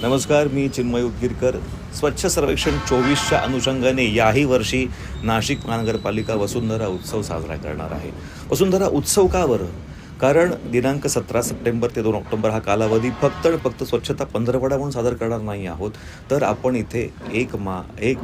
नमस्कार, मी चिन्मय उदगीरकर. स्वच्छ सर्वेक्षण 24च्या अनुषंगाने याही वर्षी नाशिक महानगरपालिका वसुंधरा उत्सव साजरा करणार आहे. वसुंधरा उत्सव का बरं? कारण दिनांक 17 सप्टेंबर ते 2 ऑक्टोबर हा कालावधी फक्त आणि फक्त स्वच्छता पंधरवडा म्हणून सादर करणार नाही आहोत, तर आपण इथे एक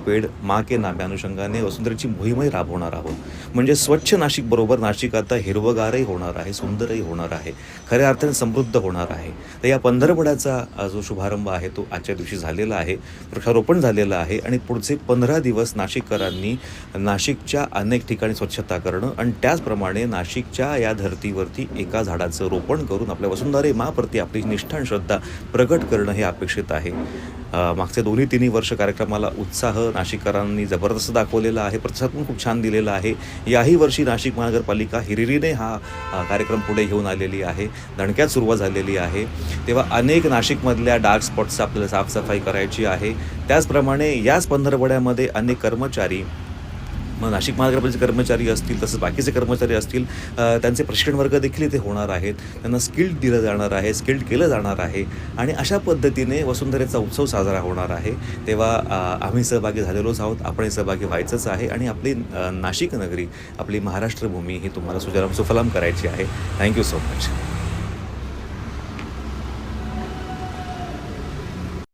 पेड माँ के नाम या अनुषंगाने वसुंधरेची मोहीमही राबवणार आहोत. म्हणजे स्वच्छ नाशिकबरोबर नाशिक आता हिरवगारही होणार आहे, सुंदरही होणार आहे, खऱ्या अर्थाने समृद्ध होणार आहे. तर या पंधरवड्याचा जो शुभारंभ आहे तो आजच्या दिवशी झालेला आहे, वृक्षारोपण झालेलं आहे आणि पुढचे 15 दिवस नाशिककरांनी नाशिकच्या अनेक ठिकाणी स्वच्छता करणं आणि त्याचप्रमाणे नाशिकच्या या धर्तीवरती एका झाडाचं रोपण करून आपल्या वसुंधरे माँप्रती आपली निष्ठा आणि श्रद्धा प्रकट करणं हे अपेक्षित आहे. मागचे 2-3 वर्ष कार्यक्रमाला उत्साह नाशिककरांनी जबरदस्त दाखवलेला आहे, प्रतिसाद पण खूप छान दिलेला आहे. याही वर्षी नाशिक महानगरपालिका हिरिरीने हा कार्यक्रम पुढे घेऊन आलेली आहे. दणक्यात सुरुवात झालेली आहे. तेव्हा अनेक नाशिकमधल्या डार्क स्पॉट्सचा आपल्याला साफसफाई करायची आहे. त्याचप्रमाणे याच पंधरवड्यामध्ये अनेक कर्मचारी, मग नाशिक महानगरपालिकेचे कर्मचारी असतील, तसंच बाकीचे कर्मचारी असतील, त्यांचे प्रशिक्षण वर्ग देखील इथे होणार आहेत. त्यांना स्किल्ड दिलं जाणार आहे, स्किल्ड केलं जाणार आहे आणि अशा पद्धतीने वसुंधरेचा उत्सव साजरा होणार आहे. तेव्हा आम्ही सहभागी झालेलोच आहोत, आपणही सहभागी व्हायचंच आहे आणि आपली नाशिक नगरी, आपली महाराष्ट्र भूमी ही तुम्हाला सुजलाम सुफलाम करायची आहे. Thank you so much.